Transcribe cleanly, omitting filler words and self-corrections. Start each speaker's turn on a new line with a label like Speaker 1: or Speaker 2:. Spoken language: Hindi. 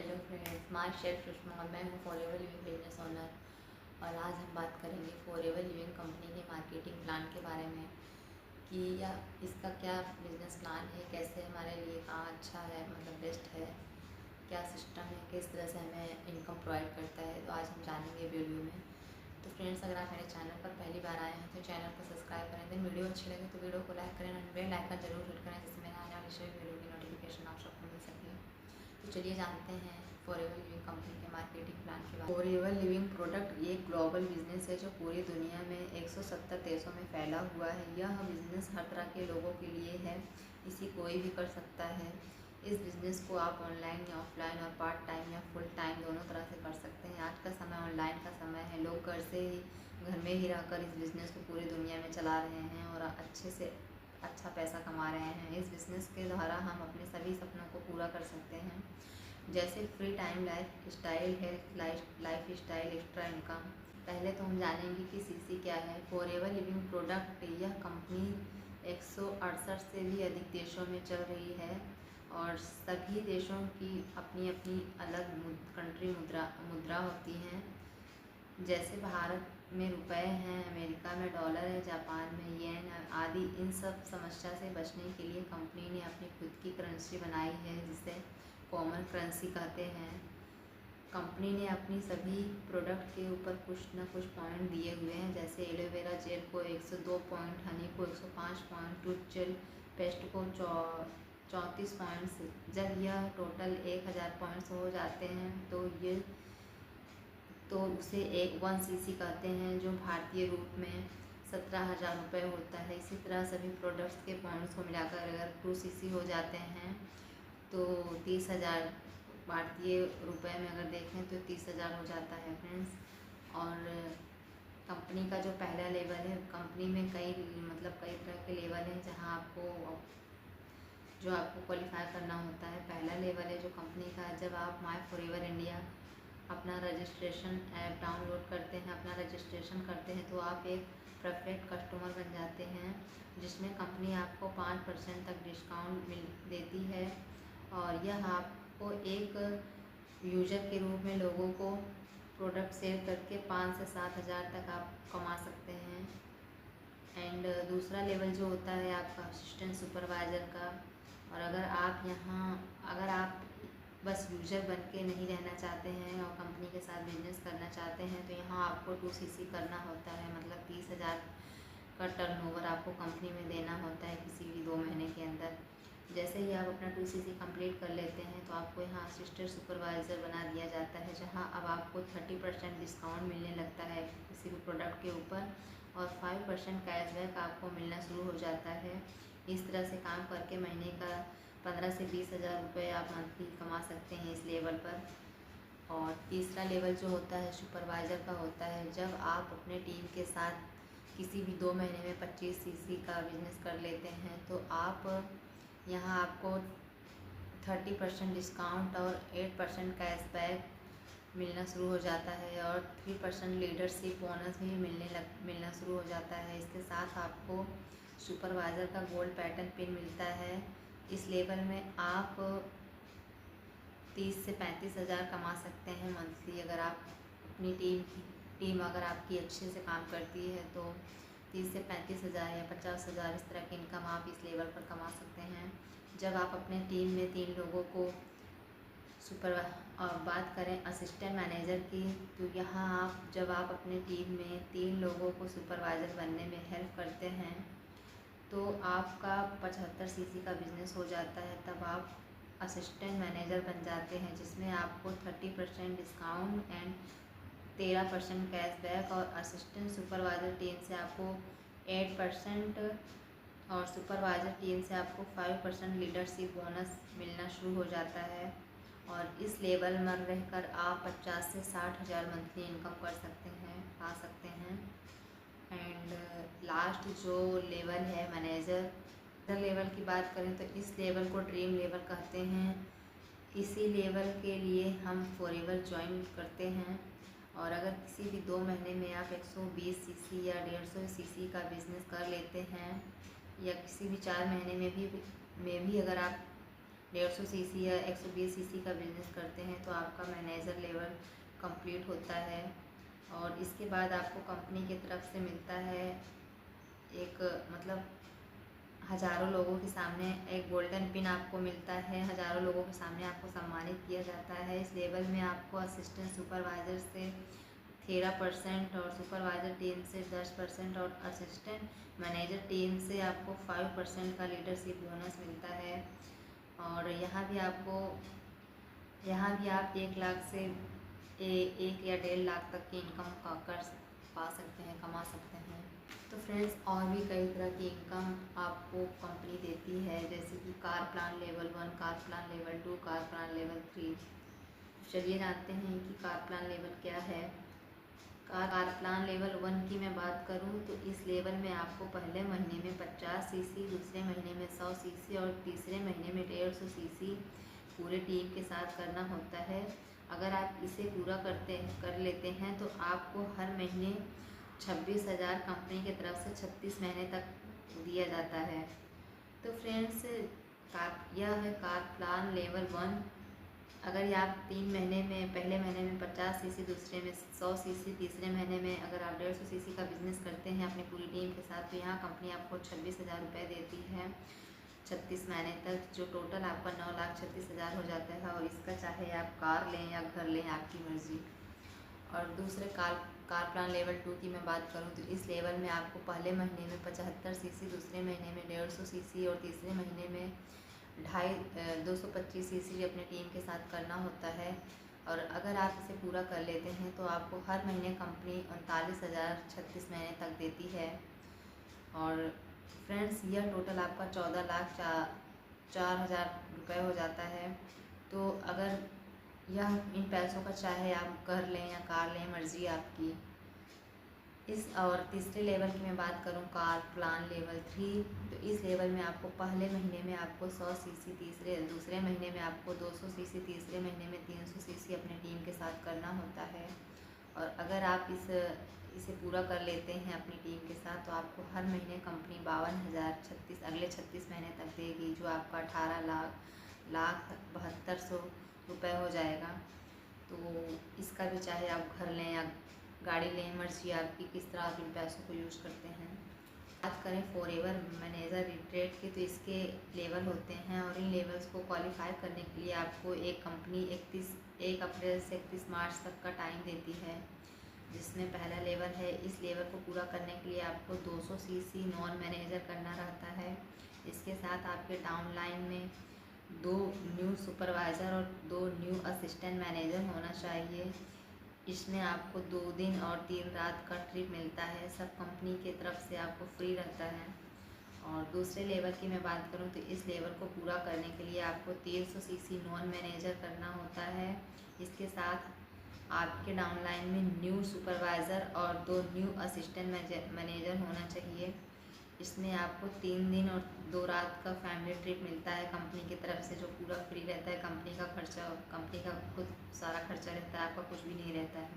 Speaker 1: Hello friends, my chef Sushma और मैं हूँ फॉरएवर लिविंग बिजनेस ओनर। और आज हम बात करेंगे फॉरएवर लिविंग कंपनी के मार्केटिंग प्लान के बारे में कि या इसका क्या बिजनेस प्लान है, कैसे हमारे लिए कहाँ अच्छा है, मतलब बेस्ट है, क्या सिस्टम है, किस तरह से हमें इनकम प्रोवाइड करता है। तो आज हम जानेंगे वीडियो में। तो फ्रेंड्स, अगर आप मेरे चैनल पर पहली बार आए हैं तो चैनल को सब्सक्राइब करें। देन वीडियो अच्छी लगे तो वीडियो को लाइक करें और बेल आइकन जरूर हिट करें, जिससे मेरे आने वाली सभी वीडियो की नोटिफिकेशन आप सबको मिल सके। तो चलिए जानते हैं फॉरएवर लिविंग कंपनी के मार्केटिंग प्लान के बारे में। फॉरएवर लिविंग प्रोडक्ट एक ग्लोबल बिजनेस है जो पूरी दुनिया में 170 देशों में फैला हुआ है। यह बिजनेस हर तरह के लोगों के लिए है, इसे कोई भी कर सकता है। इस बिज़नेस को आप ऑनलाइन या ऑफलाइन और पार्ट टाइम या फुल टाइम दोनों तरह से कर सकते हैं। आज का समय ऑनलाइन का समय है, लोग घर में ही रहकर इस बिज़नेस को पूरी दुनिया में चला रहे हैं और अच्छे से अच्छा पैसा कमा रहे हैं। इस बिज़नेस के द्वारा हम अपने सभी सपनों को पूरा कर सकते हैं, जैसे free time life style, health life style, extra income. पहले तो हम जानेंगे कि सीसी क्या है। फॉरएवर लिविंग प्रोडक्ट यह कंपनी 168 से भी अधिक देशों में चल रही है और सभी देशों की अपनी अपनी अलग कंट्री मुद्रा होती हैं। जैसे भारत में रुपए हैं, अमेरिका में डॉलर है, जापान में येन आदि। इन सब समस्या से बचने के लिए कंपनी ने अपनी खुद की करेंसी बनाई है, जिसे कॉमन करेंसी कहते हैं। कंपनी ने अपनी सभी प्रोडक्ट के ऊपर कुछ न कुछ पॉइंट दिए हुए हैं, जैसे एलोवेरा जेल को 102 पॉइंट, हनी को 105 पॉइंट, टूथ जेल पेस्ट को 34 पॉइंट्स। जब यह टोटल 1000 पॉइंट्स हो जाते हैं तो उसे 1 सीसी कहते हैं, जो भारतीय रूप में 17,000 रुपये होता है। इसी तरह सभी प्रोडक्ट्स के पॉइंट्स को मिलाकर अगर 2 सीसी हो जाते हैं तो 30,000 भारतीय रुपए में अगर देखें तो 30,000 हो जाता है फ्रेंड्स। और कंपनी का जो पहला लेवल है, कंपनी में कई तरह के लेवल हैं जहां आपको क्वालिफाई करना होता है। पहला लेवल है जो कंपनी का, जब आप माय फॉरएवर इंडिया अपना रजिस्ट्रेशन ऐप डाउनलोड करते हैं, अपना रजिस्ट्रेशन करते हैं, तो आप एक परफेक्ट कस्टमर बन जाते हैं, जिसमें कंपनी आपको 5% तक डिस्काउंट देती है। और यह आपको एक यूजर के रूप में लोगों को प्रोडक्ट सेल करके 5 से 7 हज़ार तक आप कमा सकते हैं। एंड दूसरा लेवल जो होता है आपका असिस्टेंट सुपरवाइज़र का। और अगर आप बस यूजर बन के नहीं रहना चाहते हैं और कंपनी के साथ बिजनेस करना चाहते हैं, तो यहाँ आपको 2 सीसी करना होता है, मतलब 30,000 का टर्नओवर आपको कंपनी में देना होता है किसी भी 2 महीने के अंदर। जैसे ही आप अपना 2 सीसी कंप्लीट कर लेते हैं तो आपको यहाँ असिस्टेंट सुपरवाइज़र बना दिया जाता है, जहाँ अब आपको 30% डिस्काउंट मिलने लगता है किसी भी प्रोडक्ट के ऊपर और 5% कैशबैक आपको मिलना शुरू हो जाता है। इस तरह से काम करके महीने का 15 से 20,000 रुपये आप मंथली कमा सकते हैं इस लेवल पर। और तीसरा लेवल जो होता है सुपरवाइज़र का होता है, जब आप अपने टीम के साथ किसी भी 2 महीने में 25 सीसी का बिजनेस कर लेते हैं तो यहाँ आपको 30% डिस्काउंट और 8% कैशबैक मिलना शुरू हो जाता है और 3% लीडरशिप बोनस भी मिलना शुरू हो जाता है। इसके साथ आपको सुपरवाइज़र का गोल्ड पैटर्न पिन मिलता है। इस लेवल में आप 30 से 35,000 कमा सकते हैं मंथली। अगर आप अपनी टीम अगर आपकी अच्छे से काम करती है तो 30 से 35,000 या 50,000 इस तरह की इनकम आप इस लेवल पर कमा सकते हैं। जब आप अपने टीम में 3 लोगों को और बात करें असिस्टेंट मैनेजर की, तो यहाँ जब आप अपने टीम में 3 लोगों को सुपरवाइज़र बनने में हेल्प करते हैं तो आपका 75 सीसी का बिजनेस हो जाता है। तब आप असिस्टेंट मैनेजर बन जाते हैं, जिसमें आपको 30% डिस्काउंट एंड 13% कैशबैक और असिस्टेंट सुपरवाइज़र टीम से आपको 8% और सुपरवाइज़र टीम से आपको 5% लीडरशिप बोनस मिलना शुरू हो जाता है। और इस लेवल में रहकर आप 50 से 60,000 मंथली इनकम पा सकते हैं। एंड लास्ट जो लेवल है मैनेजर लेवल की बात करें तो इस लेवल को ड्रीम लेवल कहते हैं। इसी लेवल के लिए हम फॉरएवर ज्वाइन करते हैं। और अगर किसी भी 2 महीने में आप 120 सीसी या 150 सीसी का बिज़नेस कर लेते हैं या किसी भी 4 महीने में भी अगर आप 150 cc या 120 cc का बिजनेस करते हैं तो आपका मैनेजर लेवल कंप्लीट होता है। और इसके बाद आपको कंपनी की तरफ से मिलता है एक मतलब हज़ारों लोगों के सामने एक गोल्डन पिन आपको मिलता है, हज़ारों लोगों के सामने आपको सम्मानित किया जाता है। इस लेवल में आपको असिस्टेंट सुपरवाइज़र से 13% और सुपरवाइज़र टीम से 10% और असिस्टेंट मैनेजर टीम से आपको 5% का लीडरशिप बोनस मिलता है। और यहाँ भी आप 1 लाख से 1 या 1.5 लाख तक की इनकम पा सकते हैं, कमा सकते हैं। तो फ्रेंड्स, और भी कई तरह की इनकम आपको कंपनी देती है, जैसे कि car plan level 1, car plan level 2, car plan level 3। चलिए जानते हैं कि कार प्लान लेवल क्या है। कार प्लान लेवल 1 की मैं बात करूं तो इस लेवल में आपको पहले महीने में 50 cc, दूसरे महीने में 100 cc और तीसरे महीने में 150 cc पूरे टीम के साथ करना होता है। अगर आप इसे पूरा कर लेते हैं तो आपको हर महीने 26,000 कंपनी की तरफ से 36 महीने तक दिया जाता है। तो फ्रेंड्स, यह है कार प्लान लेवल 1। अगर आप 3 महीने में, पहले महीने में 50 cc, दूसरे में 100 cc, तीसरे महीने में अगर आप 150 cc का बिजनेस करते हैं अपनी पूरी टीम के साथ, तो यहाँ कंपनी आपको 26,000 रुपये देती है 36 महीने तक, जो टोटल आपका 9,36,000 हो जाता है। और इसका चाहे आप कार लें या घर लें, आपकी मर्ज़ी। और दूसरे कार प्लान लेवल 2 की मैं बात करूं तो इस लेवल में आपको पहले महीने में 75 cc, दूसरे महीने में 150 cc और तीसरे महीने में 225 cc अपने टीम के साथ करना होता है। और अगर आप इसे पूरा कर लेते हैं तो आपको हर महीने कंपनी 39,000 36 महीने तक देती है। और फ्रेंड्स, यह टोटल आपका 14,04,000 रुपये हो जाता है। तो अगर यह इन पैसों का चाहे आप घर लें या कार लें, मर्ज़ी आपकी। और तीसरे लेवल की मैं बात करूं, कार प्लान लेवल 3, तो इस लेवल में आपको पहले महीने में आपको 100 cc, दूसरे महीने में आपको 200 cc, तीसरे महीने में 300 cc अपने टीम के साथ करना होता है। और अगर आप इसे पूरा कर लेते हैं अपनी टीम के साथ तो आपको हर महीने कंपनी 52,036 अगले 36 महीने तक देगी, जो आपका 18,72,100 रुपये हो जाएगा। तो इसका भी चाहे आप घर लें या गाड़ी लें, मर्जी आपकी, किस तरह आप इन पैसों को यूज़ करते हैं। बात करें फॉरएवर मैनेजर रिट्रीट की, तो इसके लेवल होते हैं और इन लेवल्स को क्वालिफाई करने के लिए आपको एक कंपनी 1 अप्रैल से 31 मार्च तक का टाइम देती है, जिसमें पहला लेवल है। इस लेवल को पूरा करने के लिए आपको 200 cc नॉन मैनेजर करना रहता है। इसके साथ आपके डाउनलाइन में 2 न्यू सुपरवाइज़र और 2 न्यू असिस्टेंट मैनेजर होना चाहिए। इसमें आपको 2 दिन और 3 रात का ट्रिप मिलता है, सब कंपनी की तरफ से आपको फ्री रहता है। और दूसरे लेवल की मैं बात करूं तो इस लेवल को पूरा करने के लिए आपको 300 cc नॉन मैनेजर करना होता है। इसके साथ आपके डाउनलाइन में न्यू सुपरवाइज़र और 2 न्यू असिस्टेंट मैनेजर होना चाहिए। इसमें आपको 3 दिन और 2 रात का फैमिली ट्रिप मिलता है कंपनी की तरफ से, जो पूरा फ्री रहता है। कंपनी का खुद सारा खर्चा रहता है, आपका कुछ भी नहीं रहता है।